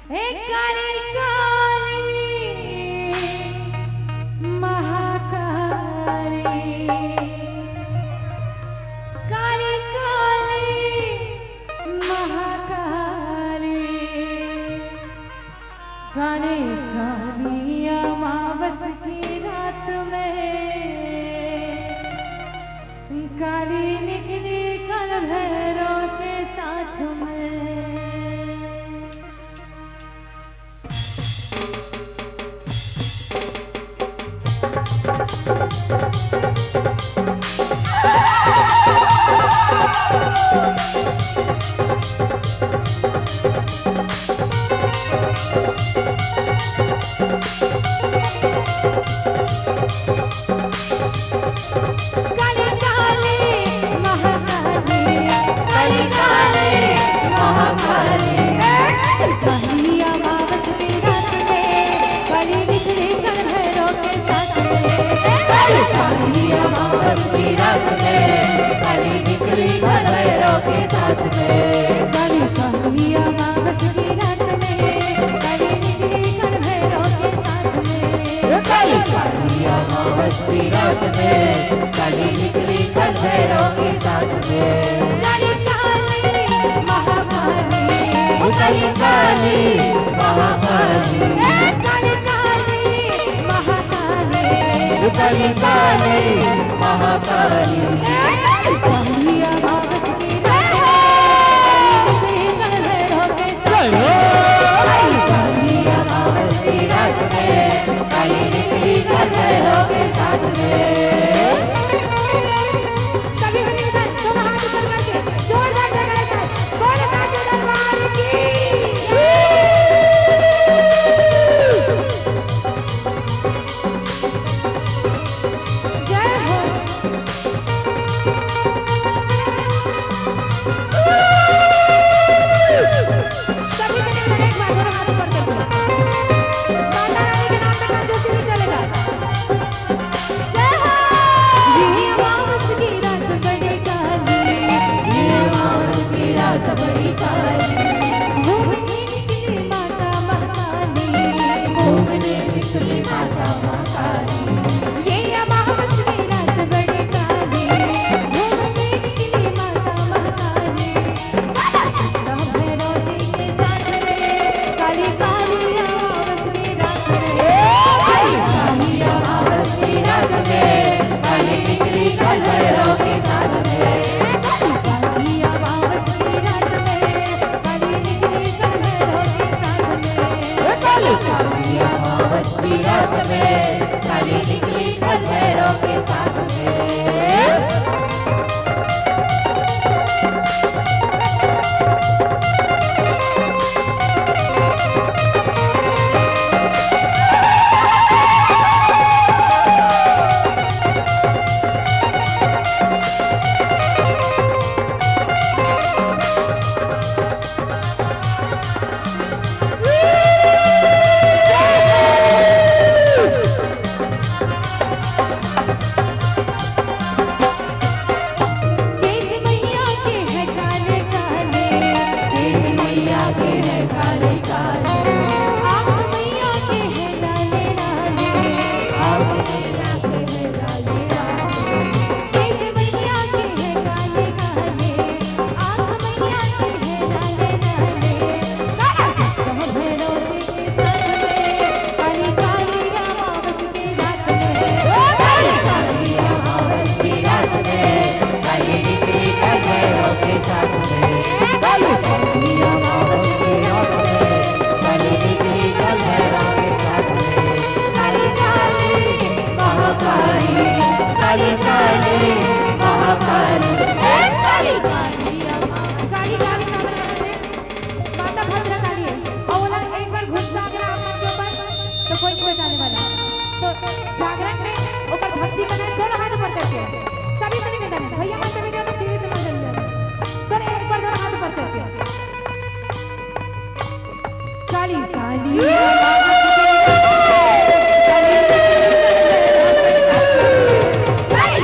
हे काली काली महाकाली, काली काली महाकाली, काली काली अमावस की रात में काली निकली कल भैरव के साथ में। रात में काली निकली कल भैरव के साथ में। काली काली महाकाली, काली काली महाकाली, काली काली महाकाली, काली काली महाकाली, काली अमावस की रात में कल भैरव के साथ में। काली अमावस की रात में काली निकली कल भैरव के साथ में। सभी दोनों हाथ ऊपर करके जोरदार जयकारा साथ बोले साचे दरबार की जय हो। सभी से एक बार दोनों हाथ ऊपर करके माता रानी के नाम पे कंजूसी नहीं चलेगा। जय हो। ये अमावस की रात बड़ी काली, ये अमावस की रात बड़ी काली, घूमने निकली माता महाकाली, घूमने निकली माता महाकाली। ये अमावस की रात बड़ी काली, घूमने निकली माता महाकाली, भैरव जी के साथ में काली काली अमावस की रात में। काली अमावस की रात में काली निकली कल भैरव के साथ में। काली अमावस की रात में काली निकली कल भैरव के साथ में। काली अमावस की रात में काली निकली कल भैरव के साथ में। केस मैया के है काले काले, केस मैया के हैं काले काले, आँख मैया के है लाले लाले। आँख मैया के हैं लाले लाले। केस मैया के है काले काले, आँख मैया के है लाले लाले। कह भैरव जी के साथ में काली काली अमावस की रात में। काली अमावस की रात में काली निकली कल भैरव के साथ में। काली अमावस की रात में काली निकली कल भैरव के साथ में। काली काली महाकाली, काली काली महाकाली, काली काली काली काली माता भद्रकाली है। और बोला एक बार घुस जाएगा आप के ऊपर तो कोई कोई जाने वाला। तो जागरण में ऊपर भक्ति बनाए दोनों हाथ ऊपर करके सभी से निवेदन है भैया मैं सभी दोनों टीवी से मंजन जाए तो एक बार दोनों हाथ ऊपर करके काली काली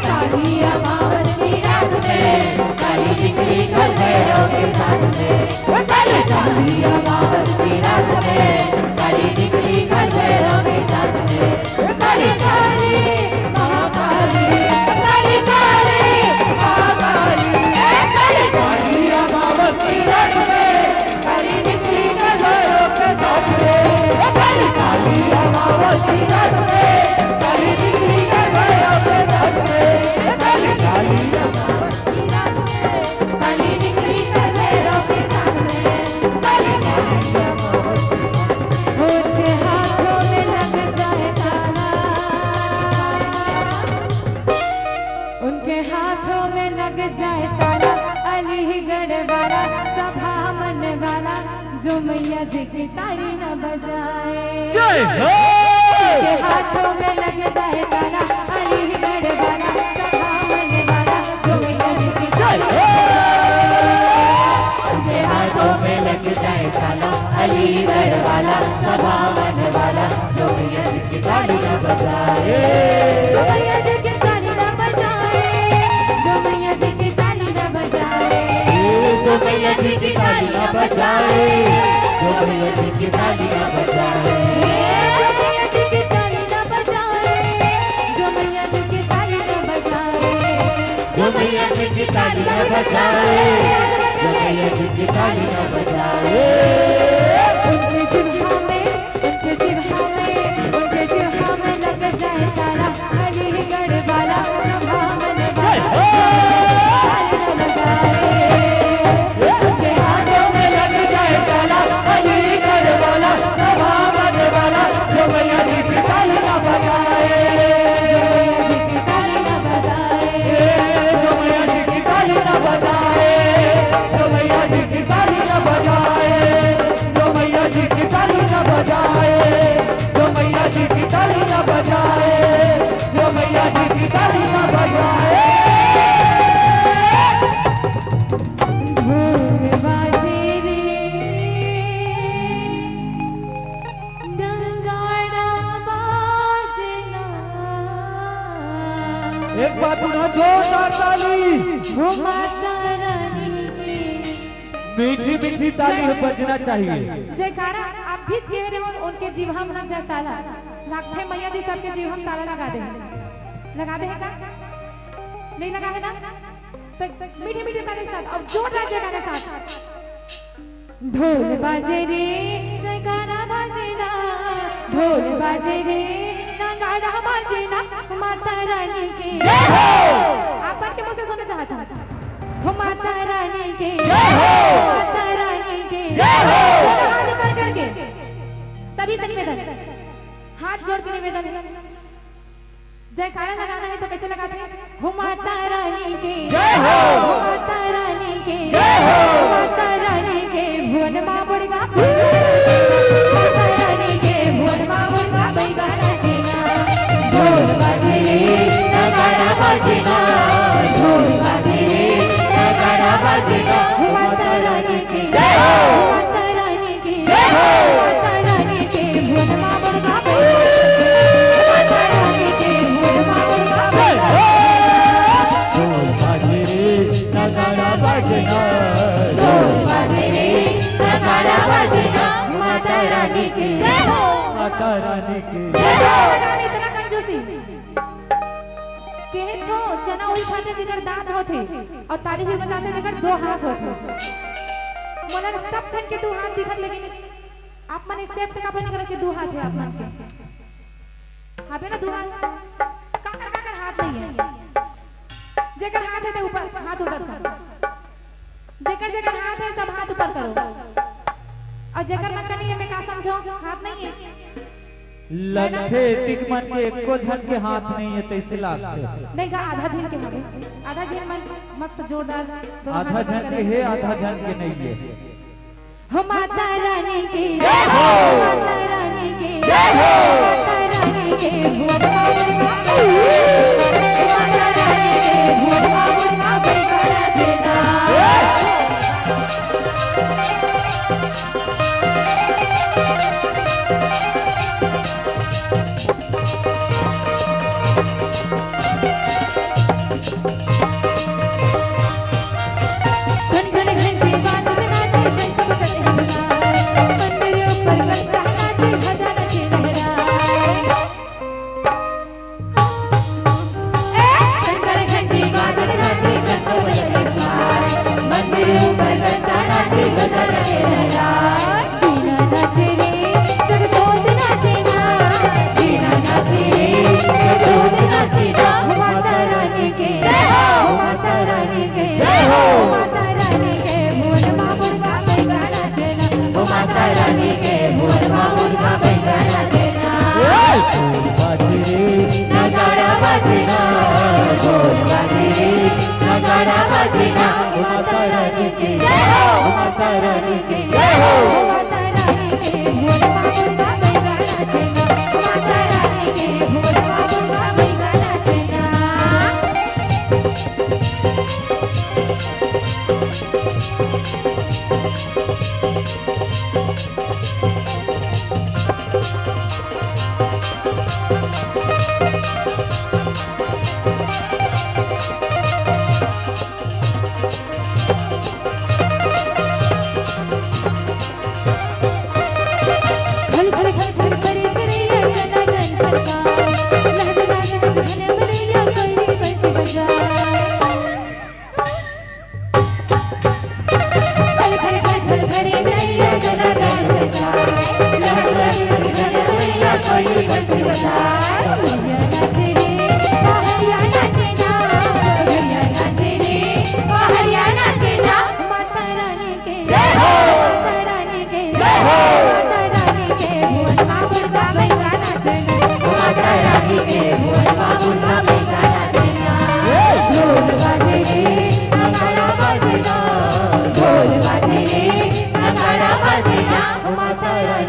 काली अमावस की रात में काली निकली कल भैरव के साथ में। काली अमावस की रात में की ताली न बजाए, जय हो के हाथों में लग जाए ताला, अलीगढ़ वाला सभावन वाला जो मैया जी की ताली के हाथों में लग जाए ताला, अलीगढ़ वाला सभावन वाला जो मैया जी की ताली न बजाए, जो मैया जी की ताली न बजाए, जो मैया जी की ताली न बजाए, जो मैया जी की ताली न बजाए, जो मैया जी की ताली न बजाए, जो मैया जी की ताली न बजाए, जो मैया जी की ताली न बजाए, जो मैया जी की ताली न बजाए, जो मैया जी की ताली न बजाए। उनके सिरहा में, उनके सिरहा में, उनके सिरहा में लग जाए ताला, अलीगढ़ वाला सभावन वाला ताली न बजाए, उनके हाथों में लग जाए ताला, अलीगढ़ वाला सभावन वाला जो मैया जी की ताली न बजाए, जो मैया जी की ताली न बजाए, जो मैया जी की ताली न बजाए, जो मैया जी की ताली न बजाए, जो मैया जी की ताली न बजाए, जो मैया जी की ताली न बजाए। ढोल बाजे रे, नगाड़ा बाजना, एक बात ना जोरदार ताली, वो माता रानी की मीठी मीठी ताली बजना चाहिए। जयकारा आप भी कह रहे हो, उनके जीवा में लग जाए ताला, लाखे मैया जी सबके जीवा में ताला लगा दे, लगा दे है का नहीं लगा है ना, तो मीठे मीठे ताली के साथ और जोरदार जयकारा के साथ, ढोल बाजे रे जयकारा बाजे ना, ढोल बाजे रे नगाड़ा बाजे ना, माता रानी के जय हो, आप के मुंह से सुनना चाहता हूं, हो माता रानी के जय हो, माता रानी के जय हो, हाथ ऊपर करके सभी से निवेदन, हाथ जोड़ के निवेदन है, जयकारा लगाना है तो कैसे लगाते हैं, हो माता रानी के जय हो, माता रानी के जय हो, माता रानी के भुवन मां बुढ़गा, माता रानी के भुवन मां बुढ़गा बैगाना जीना, ढोल बाजे रे नगाड़ा बजना, ढोल बाजे रे नगाड़ा बजना, माता रानी के जय हो, माता रानी के जय हो, माता रानी के भुवन मां बुढ़गा, माता रानी के भुवन मां बुढ़गा, ढोल बाजे रे नगाड़ा बजना, ढोल बाजे रे नगाड़ा बजना, माता रानी के जय हो, माता रानी की जय हो। इतना कंजूसी के छो चना उल खाते जिगर दांत होते और ताली भी बजाते जिगर दो हाथ होते, मनन सब छन के दो हाथ दिखत, लेकिन आप मन एक्सेप्ट का बन कर के दो हाथ है आप मन के, हाबे ना दो हाथ, काकर हाथ नहीं है, जेकर हाथ है तो ऊपर हाथ ऊपर करो, जेकर जेकर हाथ है सब हाथ ऊपर करो, और जेकर मन नहीं है मैं का समझो हाथ नहीं है, लथे तिकमन के एको झन के हाथ नहीं है तैसे लागते, नहीं का आधा झील के हवे, आधा झील मन मस्त जोरदार दोनों आधा हाथ झन करे। के है आधा झन के नहीं है। हो माता रानी की जय हो, माता रानी की जय हो, माता रानी के भुवन मां बुढ़गा, माता रानी के भुवन मां बुढ़गा बैगाना जीना, घंटी घंटी बाज बजाते शंख बजते हमारे, मंदिरों पर बरसा नाचे ध्वजा नचे लहराए, घंटी घंटी बाज बजाते शंख बजते हमारे, मंदिरों पर बरसा नाचे ध्वजा नचे लहराए, बीना नाचे रे जगजोत नाचे ना, बीना नाचे रे जगजोत नाचे ना, माता रानी के जय हो, माता रानी के जय हो, माता रानी के भुवन मां बुढ़गा बैगाना जीना, ओ माता रानी के भुवन मां बुढ़गा बैगाना जीना, ढोल बाजे रे नगाड़ा बजना, ढोल बाजे रे नगाड़ा बजना, ओ माता रानी की जय हो, माता रानी की जय हो, माता रानी के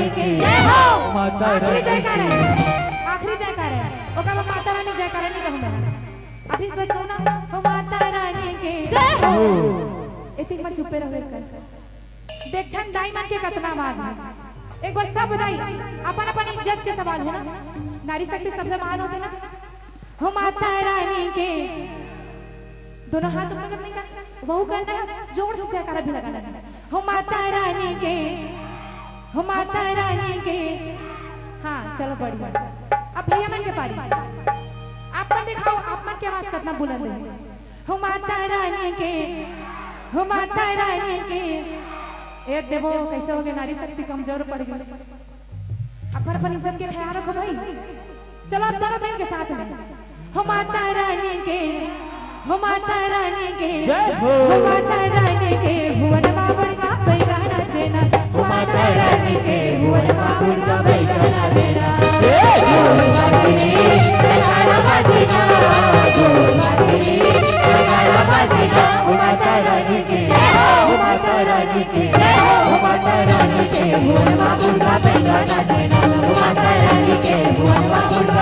रानी की माता आखिरी रानी जयकार की है, आखिरी जयकार है। ओका वो माता रानी जयकार नहीं कहूँगा, अभी बस कहूँ ना, हो माता रानी के जय हो। इतनी मन चुपे रहो कर देखन दाई मन के कितना आवाज है। एक बार सब दाई अपन अपन इज्जत के सवाल है ना, नारी शक्ति सबसे महान होते ना। हो माता रानी के दोनों हाथ ऊपर करने का वह करना है, जोर से जयकारा भी लगाना है। हो माता रानी के, हो माता रानी के। हाँ चलो बढ़िया। अब भैया मन के पारी, आप मन दिखाओ आप मन की आवाज कितना बुलंद है। हो माता रानी के, हो माता रानी के। ए देवो कैसे हो गए, नारी शक्ति कमजोर पड़ गई। अपन अपन इज्जत के ख्याल रखो भाई। चलो अब दोनों बहन के साथ में हो माता रानी के, हो माता रानी के, हो माता रानी के। भुवन बाबड़ का बैगाना चेना, हो माता रानी के। भुवन बाबड़ का बैगाना चेना। हो माता रानी की, हो माता रानी की, हो माता रानी के। भुवन बाबड़ का बैगाना चेना, हो माता रानी के। भुवन बाबड़